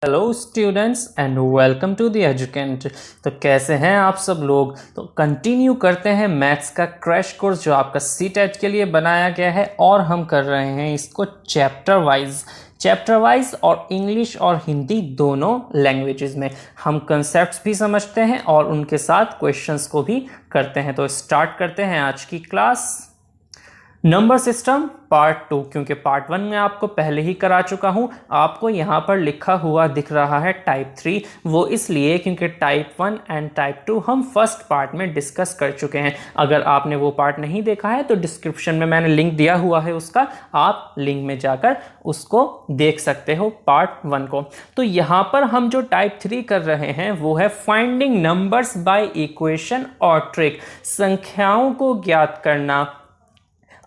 Hello students and welcome to the Educant. तो कैसे हैं आप सब लोग। तो कंटिन्यू करते हैं मैथ्स का क्रैश कोर्स जो आपका सीटेट के लिए बनाया गया है और हम कर रहे हैं इसको चैप्टर वाइज और इंग्लिश और हिंदी दोनों लैंग्वेजेस में। हम कंसेप्ट्स भी समझते हैं और उनके साथ क्वेश्चंस को भी करते हैं। तो स्टार्ट करते हैं आज की क्लास। नंबर सिस्टम पार्ट 2, क्योंकि पार्ट 1 में आपको पहले ही करा चुका हूं। आपको यहां पर लिखा हुआ दिख रहा है टाइप 3, वो इसलिए क्योंकि टाइप 1 एंड टाइप 2 हम फर्स्ट पार्ट में डिस्कस कर चुके हैं। अगर आपने वो पार्ट नहीं देखा है तो डिस्क्रिप्शन में मैंने लिंक दिया हुआ है उसका, आप लिंक में जाकर उसको देख सकते हो पार्ट 1 को। तो यहां पर हम जो टाइप 3 कर रहे हैं वो है फाइंडिंग नंबर्स बाय इक्वेशन और ट्रिक, संख्याओं को ज्ञात करना।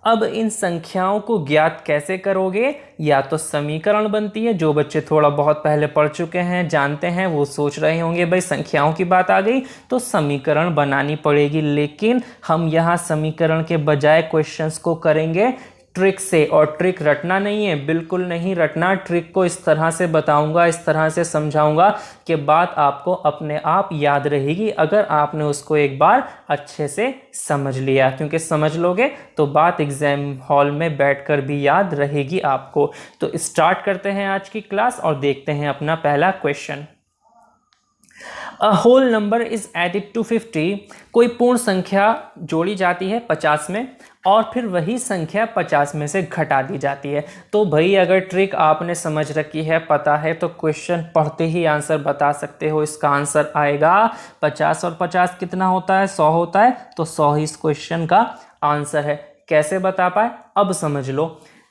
अब इन संख्याओं को ज्ञात कैसे करोगे? या तो समीकरण बनती है, जो बच्चे थोड़ा बहुत पहले पढ़ चुके हैं जानते हैं, वो सोच रहे होंगे भाई संख्याओं की बात आ गई तो समीकरण बनानी पड़ेगी, लेकिन हम यहाँ समीकरण के बजाय क्वेश्चंस को करेंगे ट्रिक से। और ट्रिक रटना नहीं है, बिल्कुल नहीं रटना। ट्रिक को इस तरह से बताऊंगा, इस तरह से समझाऊंगा कि बात आपको अपने आप याद रहेगी अगर आपने उसको एक बार अच्छे से समझ लिया, क्योंकि समझ लोगे तो बात एग्जाम हॉल में बैठकर भी याद रहेगी आपको। तो स्टार्ट करते हैं आज की क्लास और देखते हैं अपना पहला question. A whole number is added to 50। कोई पूर्ण संख्या जोड़ी जाती है 50 में और फिर वही संख्या 50 में से घटा दी जाती है। तो भाई अगर ट्रिक आपने समझ रखी है, पता है, तो क्वेश्चन पढ़ते ही आंसर बता सकते हो। इसका आंसर आएगा 50 और 50 कितना होता है? 100 होता है। तो 100 ही इस क्वेश्चन का आंसर है। कैसे बता पाए? अब समझ लो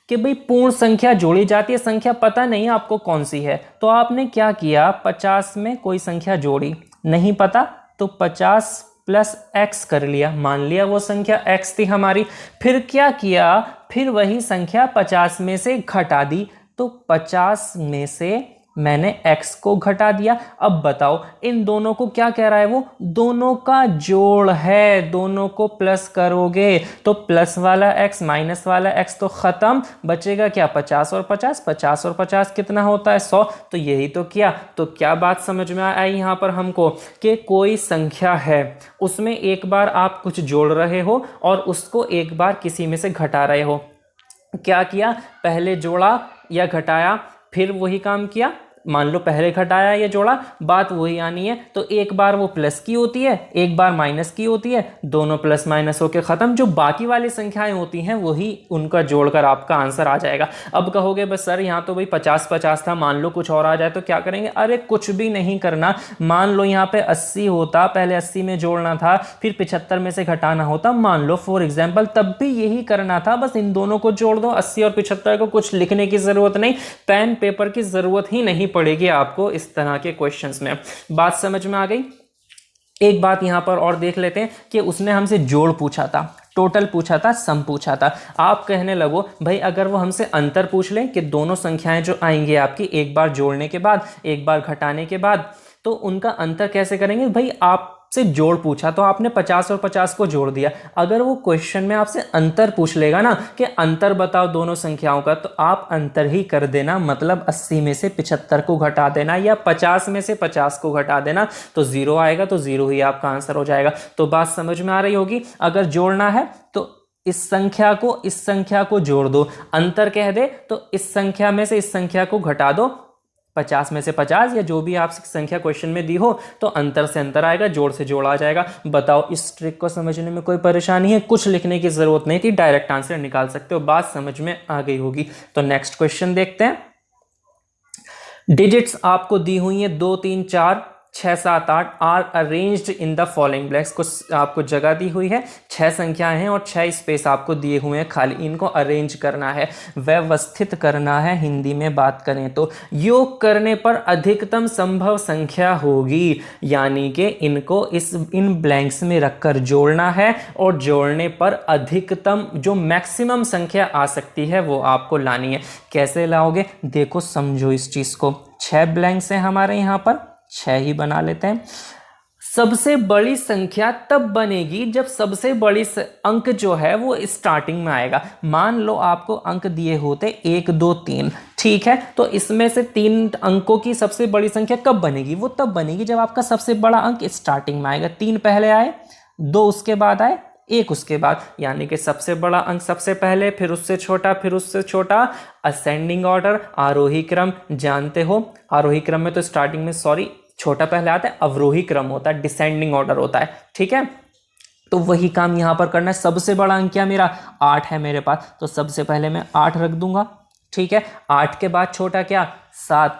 कि भाई पूर्ण संख्या जोड़ी जाती है, संख्या पता नहीं आपको कौन सी है, तो आपने क्या किया, 50 में कोई संख्या जोड़ी, नहीं पता तो 50 प्लस x कर लिया, मान लिया वो संख्या x थी हमारी। फिर क्या किया, फिर वही संख्या 50 में से घटा दी, तो 50 में से मैंने x को घटा दिया। अब बताओ इन दोनों को क्या कह रहा है, वो दोनों का जोड़ है, दोनों को प्लस करोगे तो प्लस वाला x माइनस वाला x तो खत्म, बचेगा क्या, 50 और 50। 50 और 50 कितना होता है? 100। तो यही तो किया। तो क्या बात समझ में आई यहाँ पर हमको कि कोई संख्या है, उसमें एक बार आप कुछ जोड़ रहे हो और उसको एक बार किसी में से घटा रहे हो। क्या किया, पहले जोड़ा या घटाया, फिर वही काम किया। मान लो पहले घटाया या जोड़ा, बात वही आनी है। तो एक बार वो प्लस की होती है, एक बार माइनस की होती है, दोनों प्लस माइनस होके खत्म। जो बाकी वाली संख्याएं होती हैं वही उनका जोड़कर आपका आंसर आ जाएगा। अब कहोगे बस सर यहाँ तो भाई 50-50 था, मान लो कुछ और आ जाए तो क्या करेंगे? अरे कुछ भी नहीं करना। मान लो यहाँ पे 80 होता, पहले 80 में जोड़ना था, फिर 75 में से घटाना होता, मान लो फॉर एग्जाम्पल, तब भी यही करना था। बस इन दोनों को जोड़ दो, 80 और 75 को। कुछ लिखने की जरूरत नहीं, पेन पेपर की जरूरत ही नहीं पड़ेगी आपको इस तरह के क्वेश्चंस में। बात समझ में आ गई? एक बात यहां पर और देख लेते हैं कि उसने हमसे जोड़ पूछा था, टोटल पूछा था, सम पूछा था। आप कहने लगो भाई अगर वो हमसे अंतर पूछ ले कि दोनों संख्याएं जो आएंगी आपकी एक बार जोड़ने के बाद एक बार घटाने के बाद, तो उनका अंतर कैसे करेंगे? भाई आपसे जोड़ पूछा तो आपने 50 और 50 को जोड़ दिया। अगर वो क्वेश्चन में आपसे अंतर पूछ लेगा ना कि अंतर बताओ दोनों संख्याओं का, तो आप अंतर ही कर देना, मतलब 80 में से 75 को घटा देना या 50 में से 50 को घटा देना, तो 0 आएगा, तो 0 ही आपका आंसर हो जाएगा। तो बात समझ में आ रही होगी। अगर जोड़ना है तो इस संख्या को जोड़ दो, अंतर कह दे तो इस संख्या में से इस संख्या को घटा दो, 50 में से 50 या जो भी आप संख्या क्वेश्चन में दी हो, तो अंतर से अंतर आएगा, जोड़ से जोड़ आ जाएगा। बताओ इस ट्रिक को समझने में कोई परेशानी है? कुछ लिखने की जरूरत नहीं थी, डायरेक्ट आंसर निकाल सकते हो। बात समझ में आ गई होगी। तो नेक्स्ट क्वेश्चन देखते हैं। डिजिट्स आपको दी हुई है 2 3 4 6 7 8 are arranged in the following blanks. को आपको जगह दी हुई है, 6 संख्याएं हैं और 6 स्पेस आपको दिए हुए हैं खाली, इनको अरेंज करना है, व्यवस्थित करना है। हिंदी में बात करें तो योग करने पर अधिकतम संभव संख्या होगी, यानी कि इनको इन ब्लैंक्स में रखकर जोड़ना है और जोड़ने पर अधिकतम जो मैक्सिमम संख्या आ सकती है वो आपको लानी है। कैसे लाओगे? देखो समझो इस चीज को। 6 ब्लैंक्स हैं हमारे यहाँ पर, 6 ही बना लेते हैं। सबसे बड़ी संख्या तब बनेगी जब सबसे बड़ी अंक जो है वो स्टार्टिंग में आएगा। मान लो आपको अंक दिए होते 1 2 3, ठीक है, तो इसमें से 3 अंकों की सबसे बड़ी संख्या कब बनेगी? वो तब बनेगी जब आपका सबसे बड़ा अंक स्टार्टिंग में आएगा। 3 पहले आए, 2 उसके बाद आए, 1 उसके बाद, यानी कि सबसे बड़ा अंक सबसे पहले, फिर उससे छोटा, फिर उससे छोटा, असेंडिंग ऑर्डर, आरोही क्रम। जानते हो आरोही क्रम में तो स्टार्टिंग में छोटा पहले आता है, अवरोही क्रम होता है, डिसेंडिंग ऑर्डर होता है, ठीक है। तो वही काम यहां पर करना है। सबसे बड़ा अंक क्या मेरा 8 है मेरे पास, तो सबसे पहले मैं 8 रख दूंगा, ठीक है। 8 के बाद छोटा क्या 7।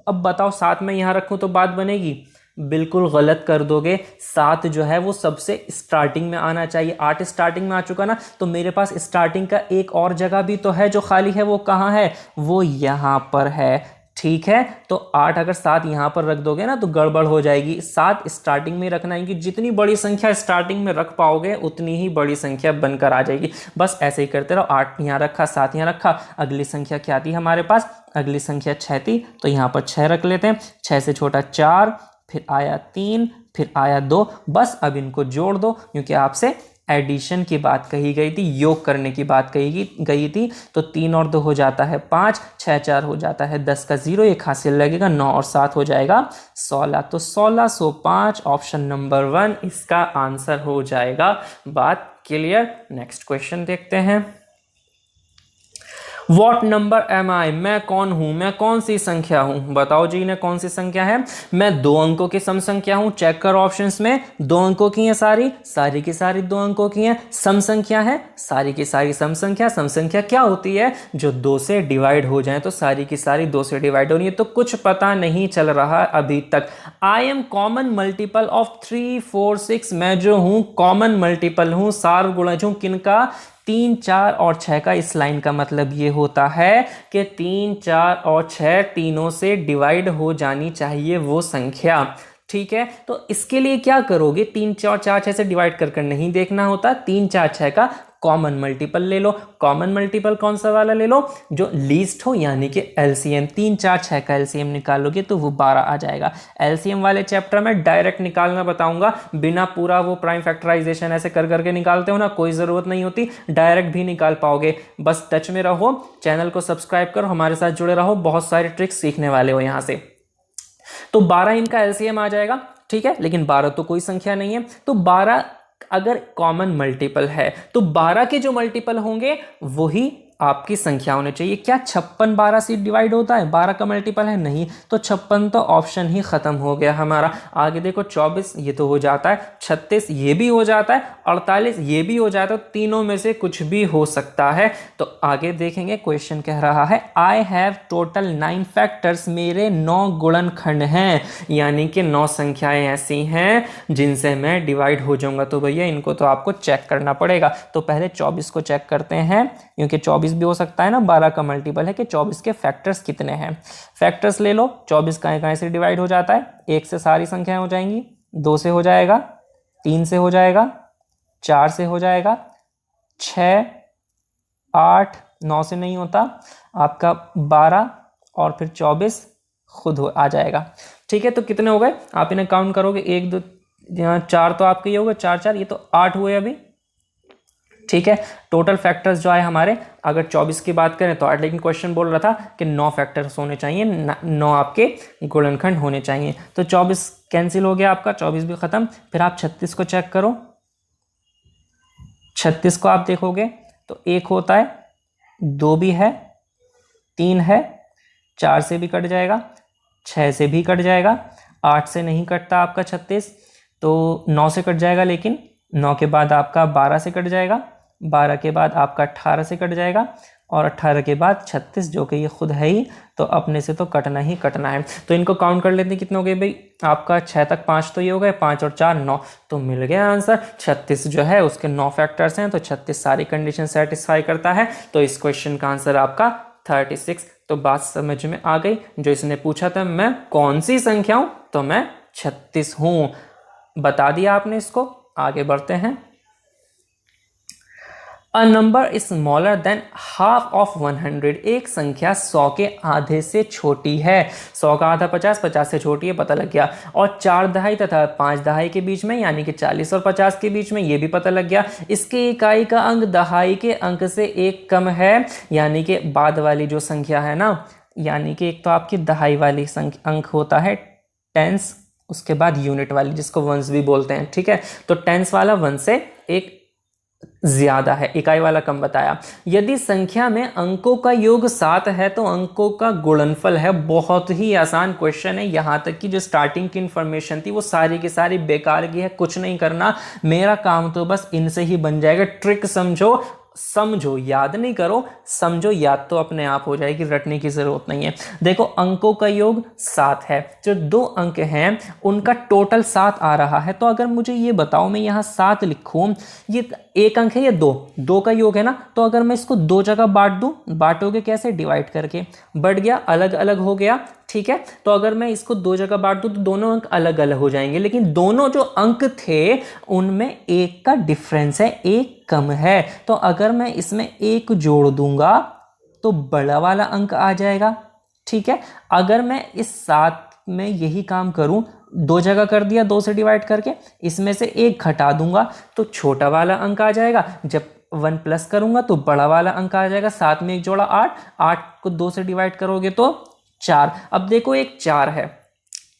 अब बताओ 7 में यहां रखूं तो बात बनेगी? बिल्कुल गलत कर दोगे। 7 जो है वो सबसे स्टार्टिंग में आना चाहिए। 8 स्टार्टिंग में आ चुका ना, तो मेरे पास स्टार्टिंग का एक और जगह भी तो है जो खाली है। वो कहाँ है? वो यहां पर है, ठीक है। तो 8 अगर 7 यहां पर रख दोगे ना तो गड़बड़ हो जाएगी। 7 स्टार्टिंग में रखना है कि जितनी बड़ी संख्या स्टार्टिंग में रख पाओगे उतनी ही बड़ी संख्या बनकर आ जाएगी। बस ऐसे ही करते रहो। 8 यहां रखा, 7 यहां रखा, अगली संख्या क्या थी हमारे पास? अगली संख्या 6 थी, तो यहां पर 6 रख लेते हैं। 6 से छोटा 4, फिर आया 3, फिर आया 2। बस अब इनको जोड़ दो, क्योंकि आपसे एडिशन की बात कही गई थी, योग करने की बात कही गई थी। तो 3 और 2 हो जाता है 5, 6 4 हो जाता है 10 का 0, एक हासिल लगेगा, 9 और 7 हो जाएगा 16। तो 1605 ऑप्शन नंबर 1 इसका आंसर हो जाएगा। बात क्लियर? नेक्स्ट क्वेश्चन देखते हैं। वॉट नंबर एम आई? मैं कौन हूं? मैं कौन सी संख्या हूं? बताओ जी, मैं कौन सी संख्या है? मैं 2 अंकों की सम संख्या हूं। चेक करो ऑप्शंस में, 2 अंकों की है सारी की सारी 2 अंकों की है। सम संख्या है, सारी की सारी सम संख्या। सम संख्या क्या होती है? जो 2 से डिवाइड हो जाए, तो सारी की सारी 2 से डिवाइड हो रही है। तो कुछ पता नहीं चल रहा अभी तक। I am common multiple of 3 4 6। मैं जो हूं कॉमन मल्टीपल हूं, सार्वगुणज हूं, किनका? 3 4 और 6 का। इस लाइन का मतलब ये होता है कि 3 4 और 6 तीनों से डिवाइड हो जानी चाहिए वो संख्या, ठीक है। तो इसके लिए क्या करोगे? 3 4 4 6 से डिवाइड कर नहीं देखना होता, 3 4 6 का कॉमन मल्टीपल ले लो। कॉमन मल्टीपल कौन सा वाला ले लो? जो लीस्ट हो, यानी कि एलसीएम। 3 4 6 का एलसीएम निकालोगे तो वो 12 आ जाएगा। एलसीएम वाले चैप्टर में डायरेक्ट निकालना बताऊंगा, बिना पूरा वो प्राइम फैक्टराइजेशन ऐसे कर करके निकालते हो ना, कोई ज़रूरत नहीं होती, डायरेक्ट भी निकाल पाओगे। बस टच में रहो, चैनल को सब्सक्राइब करो, हमारे साथ जुड़े रहो, बहुत सारे ट्रिक्स सीखने वाले हो यहाँ से। तो 12 इनका एलसीएम आ जाएगा, ठीक है। लेकिन 12 तो कोई संख्या नहीं है, तो 12 अगर कॉमन मल्टीपल है तो 12 के जो मल्टीपल होंगे वही आपकी संख्या होनी चाहिए। क्या 56 12 से डिवाइड होता है? 12 का मल्टीपल है? नहीं, तो 56 तो ऑप्शन ही खत्म हो गया हमारा। आगे देखो 24 ये तो हो जाता है, 36 ये भी हो जाता है, 48 ये भी हो जाता है। तो तीनों में से कुछ भी हो सकता है। तो आगे देखेंगे, क्वेश्चन कह रहा है आई हैव टोटल 9 फैक्टर्स। मेरे 9 गुणनखंड हैं, यानी कि 9 संख्याएं ऐसी हैं जिनसे मैं डिवाइड हो जाऊंगा। तो भैया इनको तो आपको चेक करना पड़ेगा। तो पहले 24 को चेक करते हैं, क्योंकि 24 भी हो सकता है ना 12 का मल्टीपल है, कि 24 के फैक्टर्स कितने हैं। फैक्टर्स ले लो। 24 कहाँ से डिवाइड हो जाता है? 1 से सारी संख्याएं हो जाएंगी, 2 से हो जाएगा, 3 से हो जाएगा, 4 से हो जाएगा, 6 8 9 से नहीं होता आपका, 12 और फिर 24 खुद आ जाएगा, ठीक है। तो कितने हो गए? आप इन्हें काउंट करोगे, 1 2 4 तो आपके ये हो गए, 4 4 ये तो 8 हुए अभी, ठीक है। टोटल फैक्टर्स जो है हमारे, अगर 24 की बात करें तो 8, लेकिन क्वेश्चन बोल रहा था कि 9 फैक्टर्स होने चाहिए, 9 आपके गुणनखंड होने चाहिए। तो 24 कैंसिल हो गया आपका, 24 भी खत्म। फिर आप 36 को चेक करो। 36 को आप देखोगे तो 1 होता है, 2 भी है, 3 है, 4 से भी कट जाएगा, 6 से भी कट जाएगा, 8 से नहीं कटता आपका 36, तो 9 से कट जाएगा, लेकिन 9 के बाद आपका 12 से कट जाएगा, 12 के बाद आपका 18 से कट जाएगा, और 18 के बाद 36, जो कि ये खुद है ही, तो अपने से तो कटना ही कटना है। तो इनको काउंट कर लेते हैं, कितने हो गए भाई आपका? 6 तक 5 तो ये हो गए, 5 और 4 9, तो मिल गया आंसर। 36 जो है उसके 9 फैक्टर्स हैं, तो 36 सारी कंडीशन सेटिस्फाई करता है। तो इस क्वेश्चन का आंसर आपका 36। तो बात समझ में आ गई। जो इसने पूछा था मैं कौन सी संख्या हूं, तो मैं 36 हूं, बता दिया आपने इसको। आगे बढ़ते हैं। A number smaller than half of 100, एक संख्या 100 के आधे से छोटी है। 100 का आधा 50, 50 से छोटी है, पता लग गया। और 4 दहाई तथा 5 दहाई के बीच में, यानी कि 40 और 50 के बीच में, ये भी पता लग गया। इसके इकाई का अंक दहाई के अंक से एक कम है, यानी कि बाद वाली जो संख्या है ना, यानी कि एक तो आपकी दहाई वाली संख्या अंक होता है टेंस, उसके बाद यूनिट वाली जिसको वंस भी बोलते हैं, ठीक है। तो टेंस वाला वन से एक ज्यादा है, इकाई वाला कम बताया। यदि संख्या में अंकों का योग 7 है तो अंकों का गुणनफल है। बहुत ही आसान क्वेश्चन है, यहां तक कि जो स्टार्टिंग की इंफॉर्मेशन थी वो सारी की सारी बेकार की है, कुछ नहीं करना। मेरा काम तो बस इनसे ही बन जाएगा। ट्रिक समझो, समझो, याद नहीं करो, समझो, याद तो अपने आप हो जाएगी, रटने की जरूरत नहीं है। देखो अंकों का योग 7 है, जो 2 अंक हैं उनका टोटल 7 आ रहा है। तो अगर मुझे ये बताओ, मैं यहाँ 7 लिखूं, ये एक अंक है या दो का योग है ना, तो अगर मैं इसको 2 जगह बांट दूं, बांटोगे कैसे? डिवाइड करके। बढ़ गया, अलग अलग हो गया, ठीक है। तो अगर मैं इसको 2 जगह बांट दूं तो दोनों अंक अलग अलग हो जाएंगे, लेकिन दोनों जो अंक थे उनमें एक का डिफरेंस है, एक कम है। तो अगर मैं इसमें एक जोड़ दूंगा तो बड़ा वाला अंक आ जाएगा, ठीक है। अगर मैं इस 7 में यही काम करूं, 2 जगह कर दिया 2 से डिवाइड करके, इसमें से एक घटा दूंगा तो छोटा वाला अंक आ जाएगा। जब 1 प्लस करूंगा तो बड़ा वाला अंक आ जाएगा। 7 में एक जोड़ा 8, 8 को 2 से डिवाइड करोगे तो 4। अब देखो एक 4 है,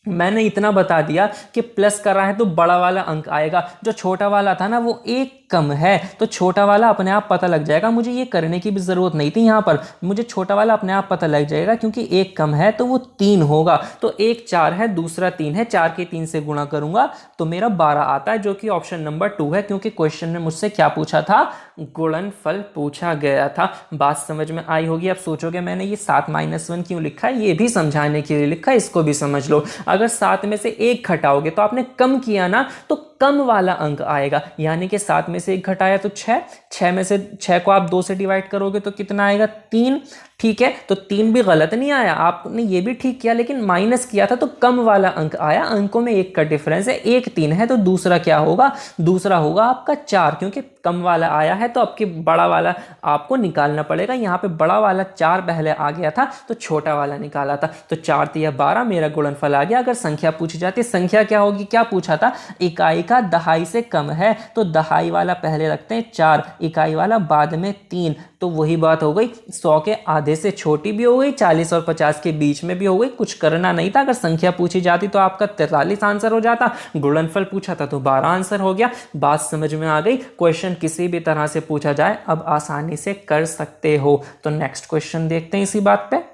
मैंने इतना बता दिया कि प्लस कर रहा है तो बड़ा वाला अंक आएगा। जो छोटा वाला था ना वो एक कम है, तो छोटा वाला अपने आप पता लग जाएगा। मुझे ये करने की भी जरूरत नहीं थी, यहाँ पर मुझे छोटा वाला अपने आप पता लग जाएगा, क्योंकि एक कम है तो वो 3 होगा। तो एक 4 है, दूसरा 3 है, 4 के 3 से गुणा करूंगा तो मेरा 12 आता है, जो कि ऑप्शन नंबर 2 है। क्योंकि क्वेश्चन में मुझसे क्या पूछा था? गुणनफल पूछा गया था। बात समझ में आई होगी। अब सोचोगे मैंने ये 7 - 1 क्यों लिखा है, ये भी समझाने के लिए लिखा है, इसको भी समझ लो। अगर 7 में से एक घटाओगे तो आपने कम किया ना, तो कम वाला अंक आएगा, यानी कि 7 में से एक घटाया तो 6, 6 में से 6 को आप 2 से डिवाइड करोगे तो कितना आएगा? 3, ठीक है। तो 3 भी गलत नहीं आया, आपने ये भी ठीक किया, लेकिन माइनस किया था तो कम वाला अंक आया। अंकों में एक का डिफरेंस है, एक 3 है, तो दूसरा क्या होगा? दूसरा होगा आपका 4, क्योंकि कम वाला आया है तो आपके बड़ा वाला आपको निकालना पड़ेगा। यहाँ पे बड़ा वाला 4 पहले आ गया था तो छोटा वाला निकाला था, तो 4 तिया 12 मेरा गुणनफल आ गया। अगर संख्या पूछी जाती, संख्या क्या होगी? क्या पूछा था? इकाई का दहाई से कम है, तो दहाई वाला पहले रखते हैं 4, इकाई वाला बाद में 3। तो वही बात हो गई, 100 के आधे से छोटी भी हो गई, 40 और 50 के बीच में भी हो गई। कुछ करना नहीं था। अगर संख्या पूछी जाती तो आपका 43 आंसर हो जाता, गुणनफल पूछा था तो 12 आंसर हो गया। बात समझ में आ गई। क्वेश्चन किसी भी तरह से पूछा जाए अब आसानी से कर सकते हो। तो नेक्स्ट क्वेश्चन देखते हैं इसी बात पे।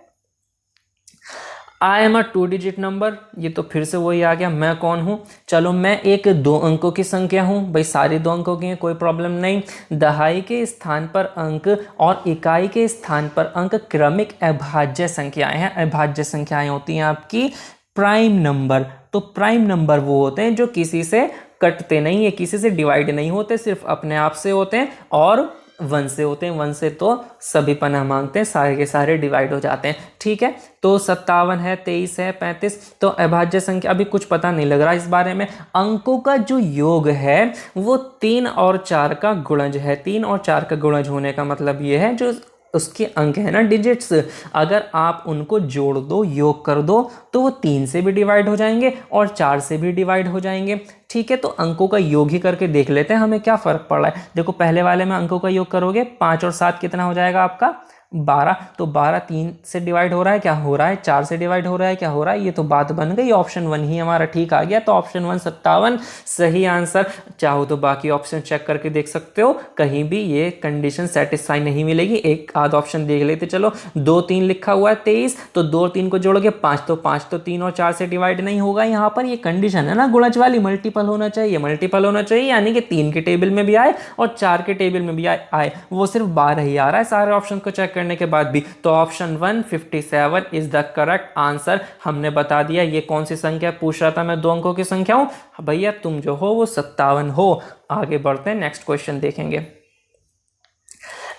I am a 2 digit number, ये तो फिर से वही आ गया, मैं कौन हूं? चलो मैं एक 2 अंकों की संख्या हूं भाई, सारी 2 अंकों की है, कोई प्रॉब्लम नहीं। दहाई के स्थान पर अंक और इकाई के स्थान पर अंक क्रमिक अभाज्य संख्याएं हैं। अभाज्य संख्याएं होती हैं आपकी प्राइम नंबर। तो प्राइम नंबर वो होते हैं जो किसी से कटते नहीं है, किसी से डिवाइड नहीं होते, सिर्फ अपने आप से होते हैं और 1 से होते हैं। 1 से तो सभी पनाह मांगते हैं, सारे के सारे डिवाइड हो जाते हैं, ठीक है। तो 57 है, 23 है, 35। तो अभाज्य संख्या अभी कुछ पता नहीं लग रहा इस बारे में। अंकों का जो योग है वो 3 और 4 का गुणज है। 3 और 4 का गुणज होने का मतलब ये है जो उसके अंक है ना, डिजिट्स, अगर आप उनको जोड़ दो, योग कर दो, तो वो 3 से भी डिवाइड हो जाएंगे और 4 से भी डिवाइड हो जाएंगे, ठीक है। तो अंकों का योग ही करके देख लेते हैं हमें क्या फर्क पड़ रहा है। देखो पहले वाले में अंकों का योग करोगे, 5 और 7 कितना हो जाएगा आपका? 12। तो 12 3 से डिवाइड हो रहा है, क्या हो रहा है? 4 से डिवाइड हो रहा है, क्या हो रहा है? ये तो बात बन गई। ऑप्शन 1 ही हमारा ठीक आ गया। तो ऑप्शन 1 57 सही आंसर। चाहो तो बाकी ऑप्शन चेक करके देख सकते हो, कहीं भी ये कंडीशन सेटिस्फाई नहीं मिलेगी। एक आध ऑप्शन देख लेते चलो। 2 3 लिखा हुआ है 23, तो 2 3 को जोड़ोगे 5, तो 5 तो 3 और 4 से डिवाइड नहीं होगा। यहाँ पर ये कंडीशन है ना गुणज वाली, मल्टीपल होना चाहिए, मल्टीपल होना चाहिए, यानी कि 3 के टेबल में भी आए और 4 के टेबल में भी आए। वो सिर्फ 12 ही आ रहा है सारे ऑप्शन को चेक करने के बाद भी। तो option 1 57 is the correct answer. हमने बता दिया ये कौन सी संख्या पूछ रहा था, मैं 2 अंकों की संख्या हूं भैया, तुम जो हो वो 57 हो। आगे बढ़ते हैं, नेक्स्ट क्वेश्चन देखेंगे।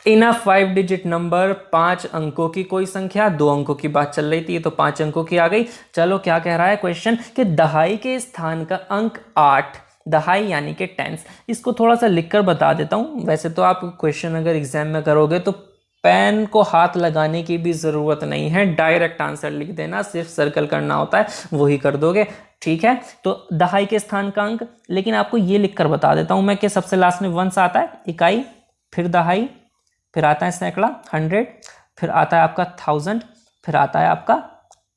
इन अ 5 डिजिट नंबर, 5 अंकों की कोई संख्या, 2 अंकों की बात चल रही थी, तो 5 अंकों की आ गई। चलो क्या कह रहा है क्वेश्चन कि दहाई के स्थान का अंक 8 दहाई यानी कि टेंस। इसको थोड़ा सा लिखकर बता देता हूँ। वैसे तो आप क्वेश्चन अगर एग्जाम में करोगे तो पेन को हाथ लगाने की भी ज़रूरत नहीं है, डायरेक्ट आंसर लिख देना, सिर्फ सर्कल करना होता है, वही कर दोगे, ठीक है। तो दहाई के स्थान का अंक, लेकिन आपको ये लिखकर बता देता हूं मैं कि सबसे लास्ट में वंस आता है, इकाई, फिर दहाई, फिर आता है सैकड़ा 100, फिर आता है आपका 1000, फिर आता है आपका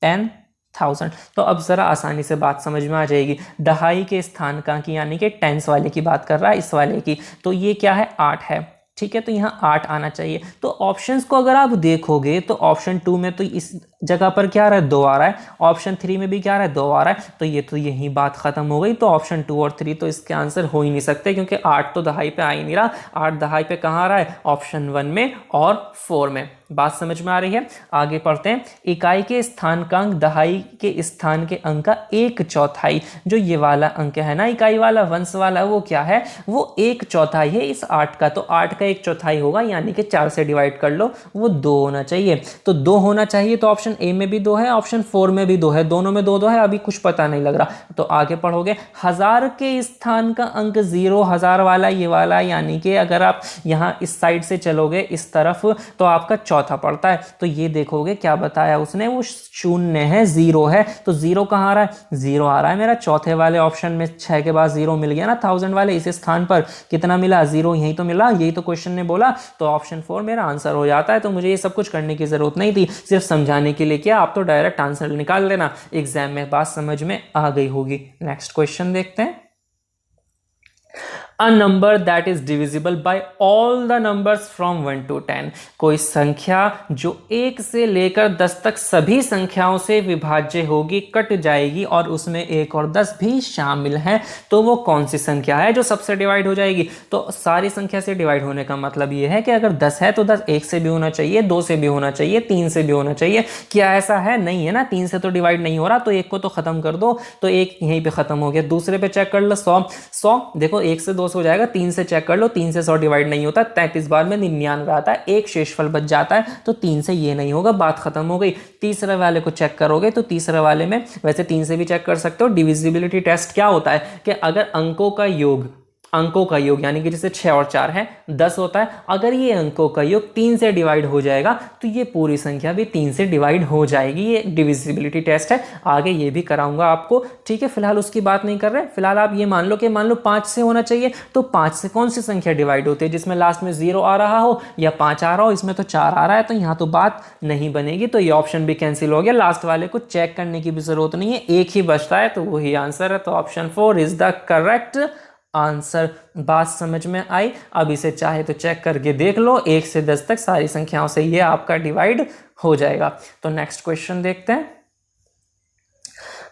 10,000। तो अब ज़रा आसानी से बात समझ में आ जाएगी। दहाई के स्थान का अंक यानी कि टेंस वाले की बात कर रहा है, इस वाले की, तो ये क्या है 8 है, ठीक है। तो यहाँ 8 आना चाहिए। तो ऑप्शंस को अगर आप देखोगे तो ऑप्शन 2 में तो इस जगह पर क्या आ रहा है 2 आ रहा है, ऑप्शन 3 में भी क्या आ रहा है 2 आ रहा है, तो यही बात खत्म हो गई। तो ऑप्शन 2 और 3 तो इसके आंसर हो ही नहीं सकते, क्योंकि 8 तो दहाई पे आ ही नहीं रहा। 8 दहाई पे कहाँ आ रहा है, ऑप्शन 1 में और 4 में। बात समझ में आ रही है। आगे पढ़ते हैं। इकाई के स्थानांक दहाई के स्थान के अंक का 1/4, जो ये वाला अंक है ना इकाई वाला वंश वाला, वो क्या है, वो 1/4 है इस 8 का। तो 8 का 1/4 होगा, यानी कि 4 से डिवाइड कर लो, वो 2 होना चाहिए। तो 2 होना चाहिए, तो ऑप्शन ए में भी 2 है, ऑप्शन 4 में भी 2 है, दोनों में 2 2 है। अभी कुछ पता नहीं लग रहा। तो आगे पढ़ोगे। हजार के स्थान का अंक 0, हजार वाला ये वाला, यानी कि अगर आप यहाँ इस साइड से चलोगे इस तरफ तो आपका चौथा पड़ता है। तो ये देखोगे क्या बताया उसने, वो शून्य है, 0 है। तो 0 कहाँ आ रहा है, 0 आ रहा है मेरा चौथे वाले ऑप्शन में। 6 के बाद 0 मिल गया ना 1000 वाले, इस स्थान पर कितना मिला, 0, यही तो मिला, यही तो क्वेश्चन ने बोला। तो ऑप्शन 4 मेरा आंसर हो जाता है। तो मुझे ये सब कुछ करने की जरूरत नहीं थी, सिर्फ समझाने के लिए किया। आप तो डायरेक्ट आंसर निकाल लेना, एग्जाम में बात समझ में आ गई होगी। नेक्स्ट क्वेश्चन देखते हैं। A number that is divisible by all the numbers from 1 to 10। कोई संख्या जो 1 से लेकर 10 तक सभी संख्याओं से विभाज्य होगी, कट जाएगी और उसमें 1 और 10 भी शामिल है, तो वो कौन सी संख्या है जो सबसे डिवाइड हो जाएगी। तो सारी संख्या से डिवाइड होने का मतलब ये है कि अगर 10 है तो 10 1 से भी होना चाहिए, 2 से भी होना चाहिए, 3 से भी होना चाहिए। क्या ऐसा है, नहीं है ना, 3 से तो डिवाइड नहीं हो रहा, तो 1 को तो खत्म कर दो। तो 1 यहीं पे खत्म हो गया। दूसरे पे चेक कर लो, 100 देखो 1 से 200 हो जाएगा, 3 से चेक कर लो, 3 से 100 डिवाइड नहीं होता, 33 बार में 99 आता है, एक शेषफल बच जाता है। तो 3 से ये नहीं होगा, बात खत्म हो गई। तीसरे वाले को चेक करोगे तो तीसरे वाले में, वैसे 3 से भी चेक कर सकते हो। डिविजिबिलिटी टेस्ट क्या होता है कि अगर अंकों का योग यानी कि जैसे 6 और 4 है 10 होता है, अगर ये अंकों का योग 3 से डिवाइड हो जाएगा तो ये पूरी संख्या भी 3 से डिवाइड हो जाएगी। ये डिविजिबिलिटी टेस्ट है, आगे ये भी कराऊंगा आपको, ठीक है। फिलहाल उसकी बात नहीं कर रहे। फिलहाल आप ये मान लो 5 से होना चाहिए, तो 5 से कौन सी संख्या डिवाइड होती है जिसमें लास्ट में 0 आ रहा हो या 5 आ रहा हो, इसमें तो 4 आ रहा है, तो यहाँ तो बात नहीं बनेगी। तो ये ऑप्शन भी कैंसिल हो गया, लास्ट वाले को चेक करने की भी जरूरत नहीं है, एक ही बचता है, तो वही आंसर है। तो option 4 is the correct answer. बात समझ में आई। अब इसे चाहे तो चेक करके देख लो, 1 से 10 तक सारी संख्याओं से ये आपका डिवाइड हो जाएगा। तो नेक्स्ट क्वेश्चन देखते हैं।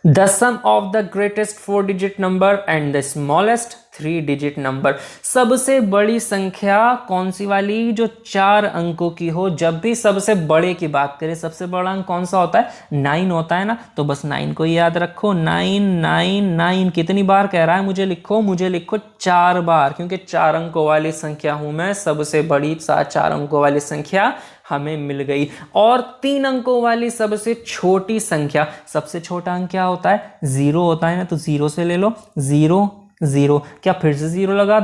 The sum of the greatest 4-digit number and the smallest 3-digit number। सबसे बड़ी संख्या कौन सी वाली, जो 4 अंकों की हो। जब भी सबसे बड़े की बात करें, सबसे बड़ा अंक कौन सा होता है, 9 होता है ना। तो बस 9 को याद रखो, 9 कितनी बार कह रहा है, मुझे लिखो 4 बार, क्योंकि 4 अंकों वाली संख्या हूं मैं। सबसे बड़ी 4 अंकों वाली संख्या हमें मिल गई। और 3 अंकों वाली सबसे छोटी संख्या, सबसे छोटा अंक क्या होता है, 0 होता है ना। तो 0 से ले लो, 0 क्या फिर से 0 लगा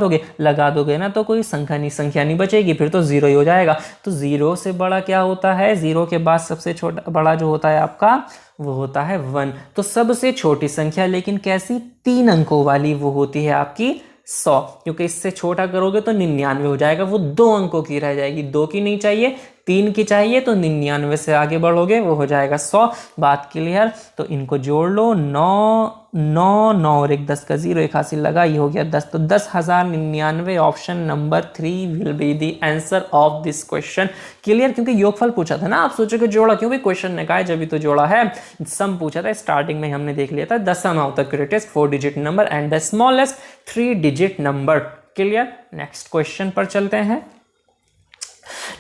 दोगे ना, तो कोई संख्या नहीं बचेगी, फिर तो 0 ही हो जाएगा। तो 0 से बड़ा क्या होता है, 0 के बाद सबसे छोटा बड़ा जो होता है आपका, वो होता है 1। तो सबसे छोटी संख्या, लेकिन कैसी, 3 अंकों वाली, वो होती है आपकी 100, क्योंकि इससे छोटा करोगे तो 99 हो जाएगा, वो 2 अंकों की रह जाएगी। 2 की नहीं चाहिए, 3 की चाहिए, तो 99 से आगे बढ़ोगे वो हो जाएगा 100। बात क्लियर। तो इनको जोड़ लो, 9 और 1 10 का 0, एक हासिल लगा, ये हो गया 10। तो 10,099 option number 3 will be the answer of this question. Clear, क्योंकि योगफल पूछा था ना, आप सोचोगे जोड़ा क्यों, भी क्वेश्चन ने कहा जब भी तो जोड़ा है। सम पूछा था, स्टार्टिंग में हमने देख लिया था, the sum of the greatest 4-digit number and the smallest 3-digit number. Clear. Next question पर चलते हैं।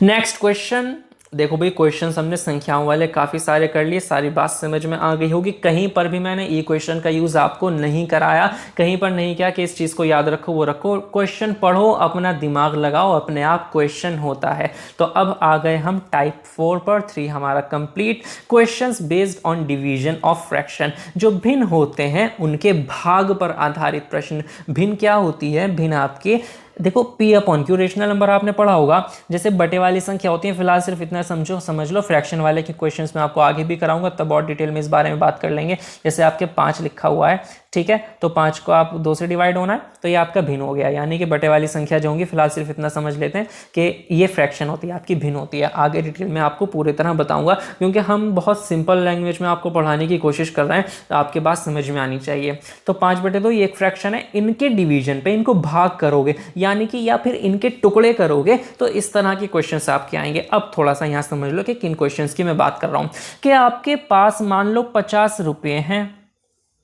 नेक्स्ट क्वेश्चन देखो भाई, क्वेश्चंस हमने संख्याओं वाले काफ़ी सारे कर लिए, सारी बात समझ में आ गई होगी। कहीं पर भी मैंने ई क्वेश्चन का यूज़ आपको नहीं कराया, कहीं पर नहीं किया कि इस चीज़ को याद रखो वो रखो। क्वेश्चन पढ़ो, अपना दिमाग लगाओ, अपने आप क्वेश्चन होता है। तो अब आ गए हम टाइप 4 पर। 3 हमारा complete. Questions based on division of fraction, जो भिन्न होते हैं उनके भाग पर आधारित प्रश्न। भिन्न क्या होती है? भिन्न आपके देखो P upon Q, rational number आपने पढ़ा होगा, जैसे बटे वाली संख्या होती है। फिलहाल सिर्फ इतना समझ लो। फ्रैक्शन वाले के क्वेश्चंस में आपको आगे भी कराऊंगा, तब और डिटेल में इस बारे में बात कर लेंगे। जैसे आपके 5 लिखा हुआ है, ठीक है, तो 5 को आप 2 से डिवाइड होना है, तो ये आपका भिन्न हो गया, यानी कि बटे वाली संख्या जो होंगी। फिलहाल सिर्फ इतना समझ लेते हैं कि ये फ्रैक्शन होती है, आपकी भिन्न होती है। आगे डिटेल में आपको पूरी तरह बताऊंगा, क्योंकि हम बहुत सिंपल लैंग्वेज में आपको पढ़ाने की कोशिश कर रहे हैं, तो आपके बात समझ में आनी चाहिए। तो 5/2 ये एक फ्रैक्शन है, इनके डिवीजन पे इनको भाग करोगे, यानी कि या फिर इनके टुकड़े करोगे, तो इस तरह के क्वेश्चंस आपके आएंगे। अब थोड़ा सा यहां समझ लो कि किन क्वेश्चंस की मैं बात कर रहा हूं। कि आपके पास मान लो 50 रुपये हैं,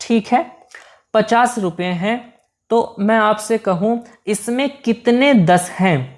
ठीक है, 50 रुपये हैं, तो मैं आपसे कहूं इसमें कितने 10 हैं?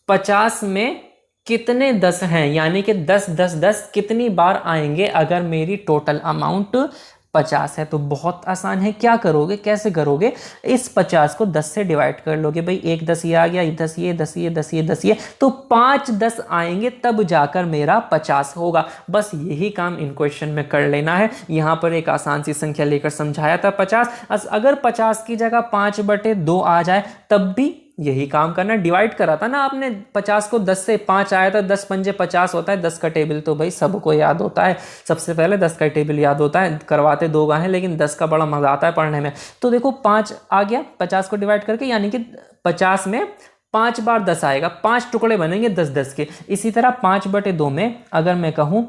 50 में कितने 10 हैं, यानी कि 10 10 10 कितनी बार आएंगे अगर मेरी टोटल अमाउंट 50 है? तो बहुत आसान है। क्या करोगे, कैसे करोगे? इस 50 को 10 से डिवाइड कर लोगे। भाई 1 10 ये आ गया, 10 ये 10 ये 10 ये 10 ये, तो 5 10 आएंगे तब जाकर मेरा 50 होगा। बस यही काम इन क्वेश्चन में कर लेना है। यहां पर एक आसान सी संख्या लेकर समझाया था 50। अगर 50 की जगह 5/2 आ जाए तब भी यही काम करना। डिवाइड करा था ना आपने 50 को, 10 से 5 आया था, 10 पंजे 50 होता है। 10 का टेबल तो भाई सबको याद होता है, सबसे पहले 10 का टेबल याद होता है। करवाते 2 गां हैं, लेकिन 10 का बड़ा मजा आता है पढ़ने में। तो देखो 5 आ गया 50 को डिवाइड करके, यानी कि 50 में 5 बार 10 आएगा, 5 टुकड़े बनेंगे 10 10 के। इसी तरह 5/2 में अगर मैं कहूं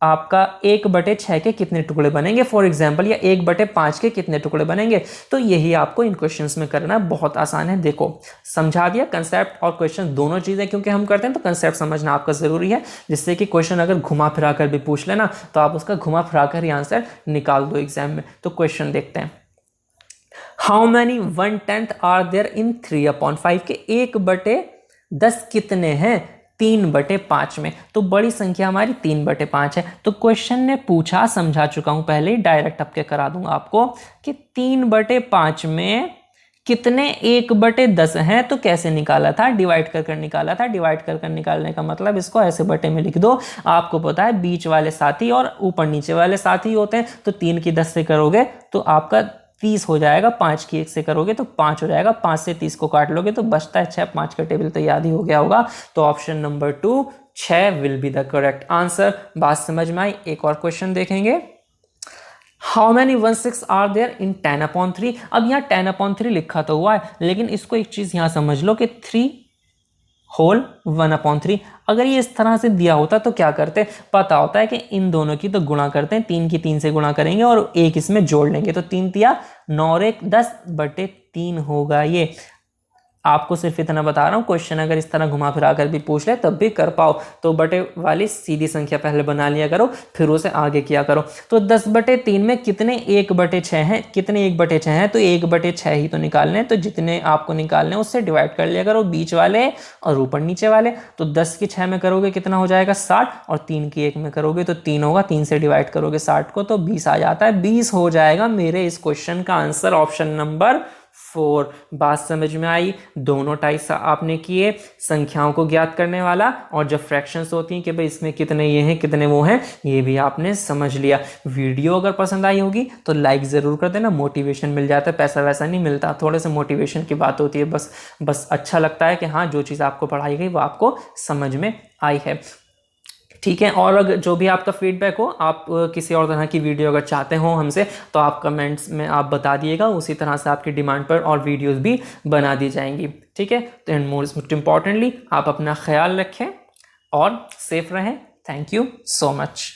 आपका 1/6 के कितने टुकड़े बनेंगे फॉर एग्जांपल, या 1/5 के कितने टुकड़े बनेंगे, तो यही आपको इन क्वेश्चंस में करना है। बहुत आसान है। देखो समझा दिया, कंसेप्ट और क्वेश्चन दोनों चीजें क्योंकि हम करते हैं, तो कंसेप्ट समझना आपका जरूरी है, जिससे कि क्वेश्चन अगर घुमा फिरा कर भी पूछ लेना तो आप उसका घुमा फिरा कर ही आंसर निकाल दो एग्जाम में। तो क्वेश्चन देखते हैं। How many 1/10 are there in 3/5 के 1/10 कितने हैं 3/5 में? तो बड़ी संख्या हमारी 3/5 है। तो क्वेश्चन ने पूछा, समझा चुका हूं पहले, डायरेक्ट अब क्या करा दूंगा आपको कि 3/5 में कितने 1/10 हैं। तो कैसे निकाला था? डिवाइड कर निकाला था। डिवाइड कर निकालने का मतलब इसको ऐसे बटे में लिख दो। आपको पता है बीच वाले साथी और ऊपर नीचे वाले साथी होते हैं, तो 3 की 10 से करोगे तो आपका 30 हो जाएगा, 5 की 1 से करोगे तो 5 हो जाएगा, 5 से 30 को काट लोगे तो बचता है 6। 5 का टेबल तो याद ही हो गया होगा। तो option number 2 6 will be the correct answer. बात समझ में आई? एक और क्वेश्चन देखेंगे। How many 1/6 are there in 10/3? अब यहाँ 10/3 लिखा तो हुआ है, लेकिन इसको एक चीज यहां समझ लो कि 3 होल 1/3। अगर ये इस तरह से दिया होता तो क्या करते? पता होता है कि इन दोनों की तो गुणा करते हैं, 3 की 3 से गुणा करेंगे और 1 इसमें जोड़ लेंगे, तो 3 तिया 9 और 1 10/3 होगा ये। आपको सिर्फ इतना बता रहा हूं, क्वेश्चन अगर इस तरह घुमा फिरा कर भी पूछ ले तब भी कर पाओ। तो बटे वाली सीधी संख्या पहले बना लिया करो, फिर उसे आगे किया करो। तो 10/3 में कितने 1/6 हैं? कितने 1/6 हैं? तो 1/6 ही तो निकालने हैं, तो जितने आपको निकालने हैं उससे डिवाइड कर लिया करो, बीच वाले और ऊपर नीचे वाले। तो 10 की 6 में करोगे कितना हो जाएगा 60, और 3 की 1 में करोगे तो 3 होगा। 3 से डिवाइड करोगे 60 को तो 20 आ जाता है। 20 हो जाएगा मेरे इस क्वेश्चन का आंसर, ऑप्शन नंबर 4। बात समझ में आई? दोनों टाइप्स आपने किए, संख्याओं को ज्ञात करने वाला और जब फ्रैक्शंस होती हैं कि भाई इसमें कितने ये हैं कितने वो हैं, ये भी आपने समझ लिया। वीडियो अगर पसंद आई होगी तो लाइक ज़रूर कर देना, मोटिवेशन मिल जाता है, पैसा वैसा नहीं मिलता, थोड़े से मोटिवेशन की बात होती है। बस अच्छा लगता है कि हाँ जो चीज़ आपको पढ़ाई गई वो आपको समझ में आई है, ठीक है। और अगर जो भी आपका फीडबैक हो, आप किसी और तरह की वीडियो अगर चाहते हो हमसे, तो आप कमेंट्स में आप बता दिएगा, उसी तरह से आपकी डिमांड पर और वीडियोस भी बना दी जाएंगी, ठीक है। तो एंड मोस्ट इम्पॉर्टेंटली आप अपना ख्याल रखें और सेफ रहें। Thank you so much.